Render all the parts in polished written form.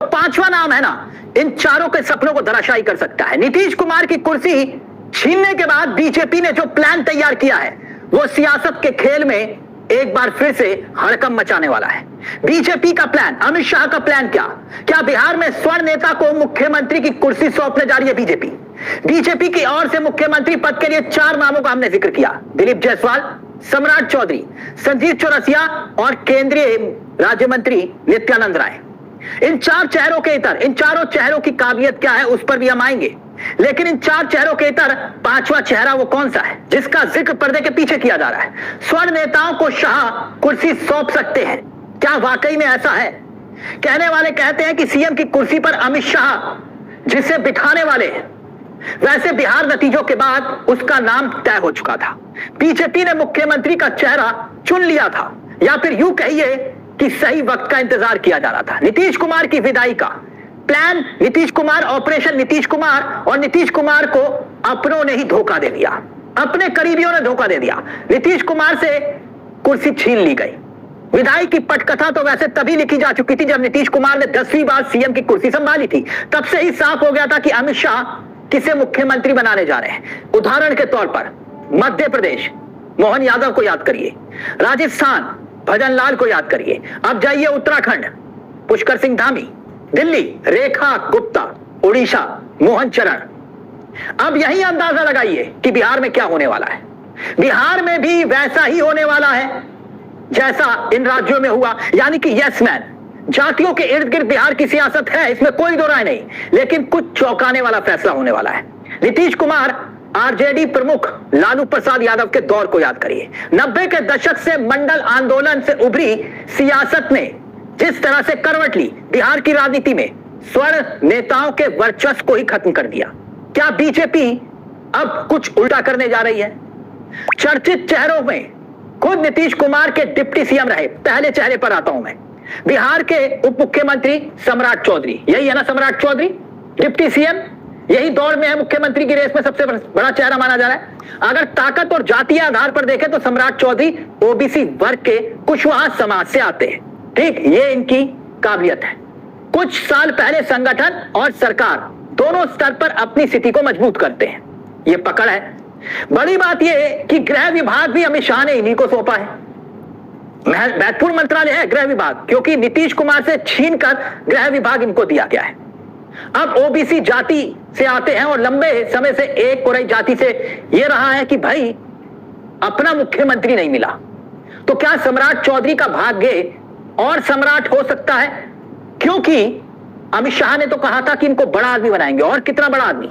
पांचवा नाम है ना, इन चारों के सपनों को धराशायी कर सकता है। नीतीश कुमार की कुर्सी छीनने के बाद बीजेपी ने जो प्लान तैयार किया है वो सियासत के खेल में एक बार फिर से हड़कंप मचाने वाला है। बीजेपी का प्लान, अमित शाह का प्लान क्या बिहार में स्वर्ण नेता को मुख्यमंत्री की कुर्सी सौंपने जा रही है बीजेपी की ओर से मुख्यमंत्री पद के लिए 4 नामों का हमने जिक्र किया। दिलीप जायसवाल, सम्राट चौधरी, संजीव चौरसिया और केंद्रीय राज्य मंत्री नित्यानंद राय। इन 4 चेहरों के इतर, इन चारों चेहरों की काबिलियत क्या है उस पर भी हम आएंगे, लेकिन इन 4 चेहरों के इतर 5वां चेहरा वो कौन सा है जिसका जिक्र पर्दे के पीछे किया जा रहा है। स्वर्ण नेताओं को शाह कुर्सी सौंप सकते हैं, क्या वाकई में ऐसा है? कहने वाले कहते हैं कि सीएम की कुर्सी पर अमित शाह जिसे बिठाने वाले हैं, वैसे बिहार नतीजों के बाद उसका नाम तय हो चुका था। बीजेपी ने मुख्यमंत्री का चेहरा चुन लिया था, या फिर यूं कहिए कि सही वक्त का इंतजार किया जा रहा था। नीतीश कुमार की विदाई का प्लान, नीतीश कुमार, ऑपरेशन नीतीश कुमार, और नीतीश कुमार को अपनों ने ही धोखा दे दिया, अपने करीबियों ने धोखा दे दिया। नीतीश कुमार से कुर्सी छीन ली गई। विदाई की पटकथा तो वैसे तभी लिखी जा चुकी थी जब नीतीश कुमार ने 10वीं बार सीएम की कुर्सी संभाली थी। तब से ही साफ हो गया था कि अमित शाह किसे मुख्यमंत्री बनाने जा रहे हैं। उदाहरण के तौर पर मध्य प्रदेश, मोहन यादव को याद करिए, राजस्थान, भजन लाल को याद करिए, अब जाइए उत्तराखंड, पुष्कर सिंह धामी, दिल्ली, रेखा गुप्ता, उड़ीसा, मोहन चरण। अब यही अंदाजा लगाइए कि बिहार में क्या होने वाला है। बिहार में भी वैसा ही होने वाला है जैसा इन राज्यों में हुआ, यानी कि यस मैन। जातियों के इर्द गिर्द बिहार की सियासत है, इसमें कोई दो राय नहीं, लेकिन कुछ चौंकाने वाला फैसला होने वाला है। नीतीश कुमार आरजेडी प्रमुख लालू प्रसाद यादव के दौर को याद करिए। 90 के दशक से मंडल आंदोलन से उभरी सियासत ने जिस तरह से करवट ली, बिहार की राजनीति में स्वर्ण नेताओं के वर्चस्व को ही खत्म कर दिया। क्या बीजेपी अब कुछ उल्टा करने जा रही है? चर्चित चेहरों में खुद नीतीश कुमार के डिप्टी सीएम रहे, पहले चेहरे पर आता हूं मैं, बिहार के उप मुख्यमंत्री सम्राट चौधरी। यही है ना सम्राट चौधरी, डिप्टी सीएम, यही दौर में है, मुख्यमंत्री की रेस में सबसे बड़ा चेहरा माना जा रहा है। अगर ताकत और जातीय आधार पर देखें तो सम्राट चौधरी ओबीसी वर्ग के कुशवाहा समाज से आते हैं। ठीक, ये इनकी काबिलियत है। कुछ साल पहले संगठन और सरकार दोनों स्तर पर अपनी स्थिति को मजबूत करते हैं, ये पकड़ है। बड़ी बात यह है कि गृह विभाग भी अमित शाह ने इन्हीं को सौंपा है। महत्वपूर्ण मंत्रालय है गृह विभाग, क्योंकि नीतीश कुमार से छीनकर गृह विभाग इनको दिया गया है। अब ओबीसी जाति से आते हैं और लंबे समय से एक कोरई जाति से यह रहा है कि भाई अपना मुख्यमंत्री नहीं मिला, तो क्या सम्राट चौधरी का भाग्य और सम्राट हो सकता है? क्योंकि अमित शाह ने तो कहा था कि इनको बड़ा आदमी बनाएंगे, और कितना बड़ा आदमी।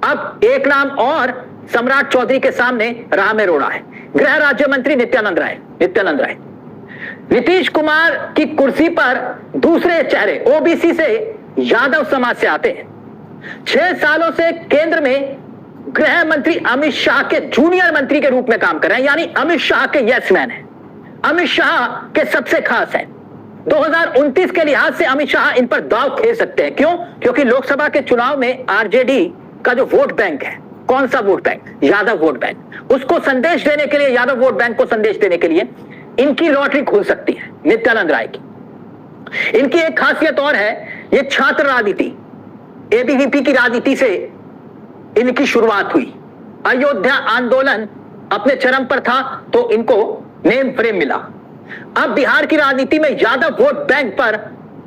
अब एक नाम और सम्राट चौधरी के सामने राह में रोड़ा है, गृह राज्य मंत्री नित्यानंद राय। नीतीश कुमार की कुर्सी पर दूसरे चेहरे ओबीसी से यादव समाज से आते हैं। 6 सालों से केंद्र में गृह मंत्री अमित शाह के जूनियर मंत्री के रूप में काम कर रहे हैं, यानी अमित शाह के यस मैन हैं, अमित शाह के सबसे खास हैं। 2029 के लिहाज से अमित शाह इन पर दांव खेल सकते हैं। क्यों? क्योंकि लोकसभा के चुनाव में आरजेडी का जो वोट बैंक है, कौन सा vote bank? Yadav vote bank. उसको संदेश देने के लिए, यादव वोट बैंक को संदेश देने के लिए इनकी लॉटरी खुल सकती है नित्यानंद राय की। इनकी एक खासियत और है, ये छात्र राजनीति, एबीवीपी की राजनीति से इनकी शुरुआत हुई। अयोध्या आंदोलन अपने चरम पर था तो इनको नेम फ्रेम मिला। अब बिहार की राजनीति में यादव वोट बैंक पर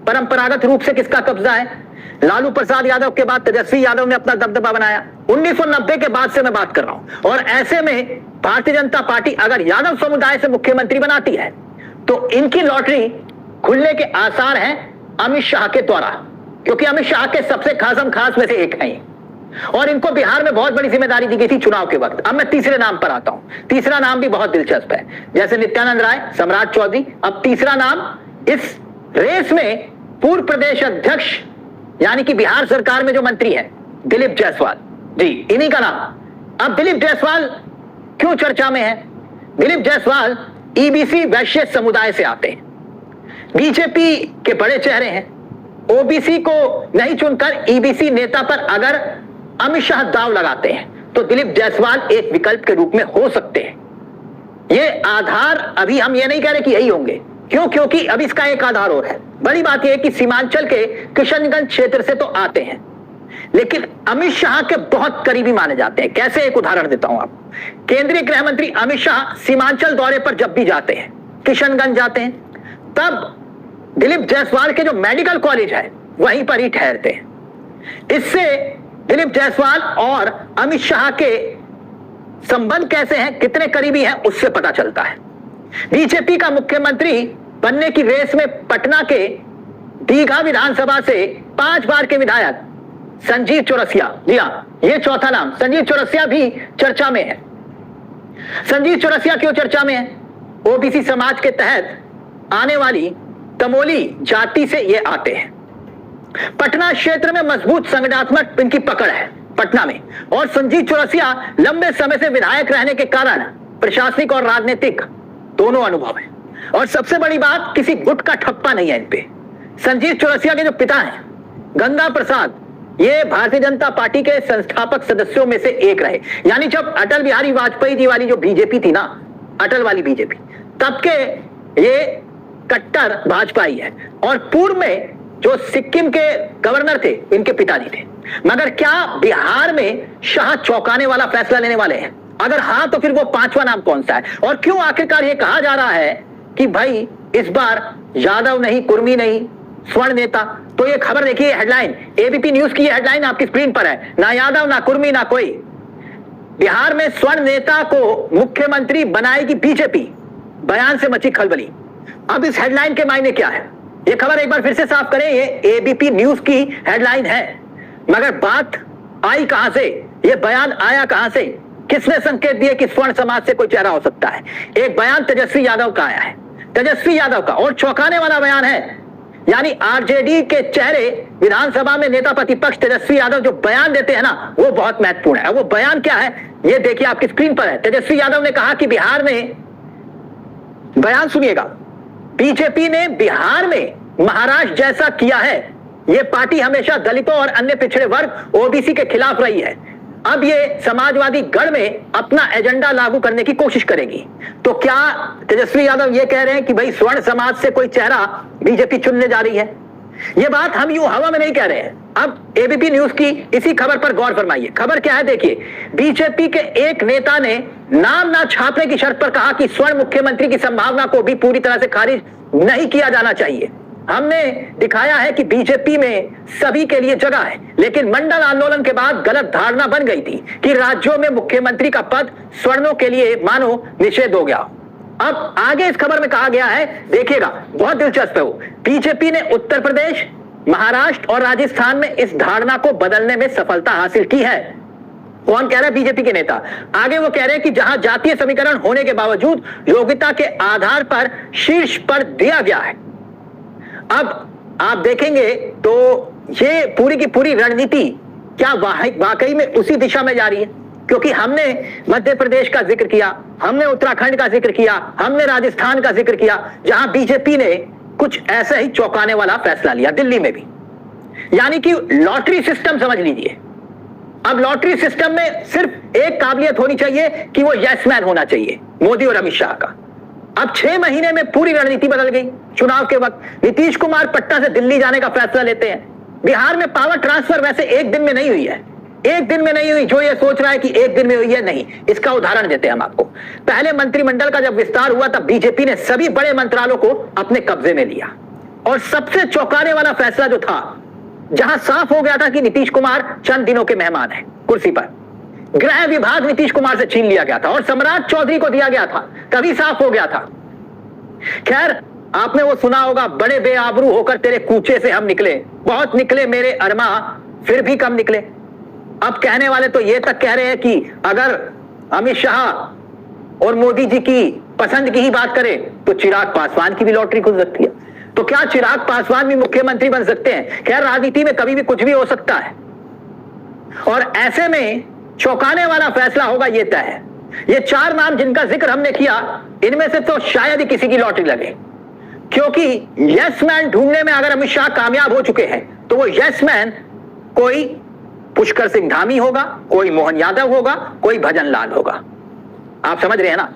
परंपरागत रूप से किसका कब्जा है? लालू प्रसाद यादव के बाद तेजस्वी यादव ने अपना दबदबा बनाया। 1990 के बाद से मैं बात कर रहा हूं, और ऐसे में भारतीय जनता पार्टी अगर यादव समुदाय से मुख्यमंत्री बनाती है तो इनकी लॉटरी खुलने के आसार हैं अमित शाह के द्वारा, क्योंकि अमित शाह के सबसे खास में से एक है, और इनको बिहार में बहुत बड़ी जिम्मेदारी दी गई थी चुनाव के वक्त। अब मैं तीसरे नाम पर आता हूं। तीसरा नाम भी बहुत दिलचस्प है, जैसे नित्यानंद राय, सम्राट चौधरी। अब तीसरा नाम इस रेस में पूर्व प्रदेश अध्यक्ष, यानी कि बिहार सरकार में जो मंत्री है, दिलीप जायसवाल जी, इन्हीं का नाम। अब दिलीप जायसवाल क्यों चर्चा में है? दिलीप जायसवाल ईबीसी वैश्य समुदाय से आते हैं, बीजेपी के बड़े चेहरे हैं। ओबीसी को नहीं चुनकर ईबीसी नेता पर अगर अमित शाह दांव लगाते हैं तो दिलीप जायसवाल एक विकल्प के रूप में हो सकते हैं। ये आधार अभी हम ये नहीं कह रहे कि यही होंगे, क्यों? क्योंकि अब इसका एक आधार और है। बड़ी बात यह है कि सीमांचल के किशनगंज क्षेत्र से तो आते हैं, लेकिन अमित शाह के बहुत करीबी माने जाते हैं। कैसे? एक उदाहरण देता हूं आपको। केंद्रीय गृह मंत्री अमित शाह सीमांचल दौरे पर जब भी जाते हैं, किशनगंज जाते हैं, तब दिलीप जायसवाल के जो मेडिकल कॉलेज है वहीं पर ही ठहरते हैं। इससे दिलीप जायसवाल और अमित शाह के संबंध कैसे हैं, कितने करीबी हैं, उससे पता चलता है। बीजेपी का मुख्यमंत्री बनने की रेस में पटना के दीघा विधानसभा से 5 बार के विधायक संजीव चौरसिया, जी हां, ये चौथा नाम, संजीव चौरसिया भी चर्चा में है। संजीव चौरसिया क्यों चर्चा में है? ओबीसी समाज के तहत आने वाली तमोली जाति से ये आते हैं। पटना क्षेत्र में मजबूत संगठनात्मक इनकी पकड़ है पटना में, और संजीव चौरसिया लंबे समय से विधायक रहने के कारण प्रशासनिक और राजनीतिक दोनों अनुभव है। और सबसे बड़ी बात, किसी गुट का ठप्पा नहीं है इन पे। संजीव चौरसिया के जो पिता हैं गंगा प्रसाद, ये भारतीय जनता पार्टी के संस्थापक सदस्यों में से एक रहे। यानी जब अटल बिहारी वाजपेयी जी वाली जो बीजेपी थी ना, अटल वाली बीजेपी, तब के ये कट्टर भाजपाई है। और पूर्व में जो सिक्किम के गवर्नर थे, इनके पिताजी थे। मगर क्या बिहार में शाह चौंकाने वाला फैसला लेने वाले हैं? अगर हाँ, तो फिर वो 5वां नाम कौन सा है? और क्यों आखिरकार ये कहा जा रहा है कि भाई इस बार यादव नहीं, कुर्मी नहीं, स्वर्ण नेता? तो ये खबर देखिए, हेडलाइन एबीपी न्यूज की, हेडलाइन आपकी स्क्रीन पर है, ना यादव ना कुर्मी ना कोई, बिहार में स्वर्ण नेता को मुख्यमंत्री बनाएगी बीजेपी, बयान से मची खलबली। अब इस हेडलाइन के मायने क्या है? ये खबर एक बार फिर से साफ करें, ये एबीपी न्यूज की हेडलाइन है, मगर बात आई कहां से, ये बयान आया कहां से? किसने संकेत दिए कि स्वर्ण समाज से कोई चेहरा हो सकता है? एक बयान तेजस्वी यादव का आया है, तेजस्वी यादव का, और चौंकाने वाला बयान है। यानी आरजेडी के चेहरे विधानसभा में नेता प्रतिपक्ष तेजस्वी यादव जो बयान देते हैं ना, वो बहुत महत्वपूर्ण है। वो बयान क्या है, ये देखिए आपकी स्क्रीन पर है। तेजस्वी यादव ने कहा कि बिहार में, बयान सुनिएगा, बीजेपी ने बिहार में महाराष्ट्र जैसा किया है। ये पार्टी हमेशा दलितों और अन्य पिछड़े वर्ग ओबीसी के खिलाफ रही है। अब ये समाजवादी गढ़ में अपना एजेंडा लागू करने की कोशिश करेगी। तो क्या तेजस्वी यादव ये कह रहे हैं कि भाई स्वर्ण समाज से कोई चेहरा बीजेपी चुनने जा रही है? ये बात हम यूं हवा में नहीं कह रहे हैं। अब एबीपी न्यूज की इसी खबर पर गौर फरमाइए। खबर क्या है देखिए, बीजेपी के एक नेता ने नाम ना छापने की शर्त पर कहा कि स्वर्ण मुख्यमंत्री की संभावना को भी पूरी तरह से खारिज नहीं किया जाना चाहिए। हमने दिखाया है कि बीजेपी में सभी के लिए जगह है, लेकिन मंडल आंदोलन के बाद गलत धारणा बन गई थी कि राज्यों में मुख्यमंत्री का पद स्वर्णों के लिए मानो निषेध हो गया। अब आगे इस खबर में कहा गया है, देखिएगा, बहुत दिलचस्प है वो। बीजेपी ने उत्तर प्रदेश, महाराष्ट्र और राजस्थान में इस धारणा को बदलने में सफलता हासिल की है। कौन कह रहा है? बीजेपी के नेता। आगे वो कह रहे हैं कि जहां जातीय समीकरण होने के बावजूद योग्यता के आधार पर शीर्ष पर दिया गया है। अब आप देखेंगे तो ये पूरी की पूरी रणनीति क्या वाकई में उसी दिशा में जा रही है? क्योंकि हमने मध्य प्रदेश का जिक्र किया, हमने उत्तराखंड का जिक्र किया, हमने राजस्थान का जिक्र किया, जहां बीजेपी ने कुछ ऐसा ही चौंकाने वाला फैसला लिया, दिल्ली में भी। यानी कि लॉटरी सिस्टम समझ लीजिए। अब लॉटरी सिस्टम में सिर्फ एक काबिलियत होनी चाहिए कि वो यस मैन होना चाहिए, मोदी और अमित शाह का। अब 6 महीने में पूरी रणनीति बदल गई। चुनाव के वक्त नीतीश कुमार पटना से दिल्ली जाने का फैसला लेते हैं। बिहार में पावर ट्रांसफर वैसे एक दिन में नहीं हुई है, एक दिन में नहीं हुई। जो ये सोच रहा है कि एक दिन में हुई है, नहीं। इसका उदाहरण देते हैं हम आपको। पहले मंत्रिमंडल का जब विस्तार हुआ तब बीजेपी ने सभी बड़े मंत्रालयों को अपने कब्जे में लिया, और सबसे चौंकाने वाला फैसला जो था, जहां साफ हो गया था कि नीतीश कुमार चंद दिनों के मेहमान हैं कुर्सी पर, गृह विभाग नीतीश कुमार से छीन लिया गया था और सम्राट चौधरी को दिया गया था। तभी साफ हो गया था। खैर, आपने वो सुना होगा, बड़े बेआबरू होकर तेरे कूचे से हम निकले, बहुत निकले मेरे अरमा, फिर भी कम निकले। अब कहने वाले तो ये तक कह रहे हैं कि अगर अमित शाह और मोदी जी की पसंद की ही बात करें तो चिराग पासवान की भी लॉटरी खुल सकती है। तो क्या चिराग पासवान भी मुख्यमंत्री बन सकते हैं? खैर, राजनीति में कभी भी कुछ भी हो सकता है, और ऐसे में चौंकाने वाला फैसला होगा, ये तय है। ये 4 नाम जिनका जिक्र हमने किया, इनमें से तो शायद ही किसी की लॉटरी लगे, क्योंकि यस मैन ढूंढने में अगर अमित शाह कामयाब हो चुके हैं तो वो यस मैन कोई पुष्कर सिंह धामी होगा, कोई मोहन यादव होगा, कोई भजन लाल होगा। आप समझ रहे हैं ना?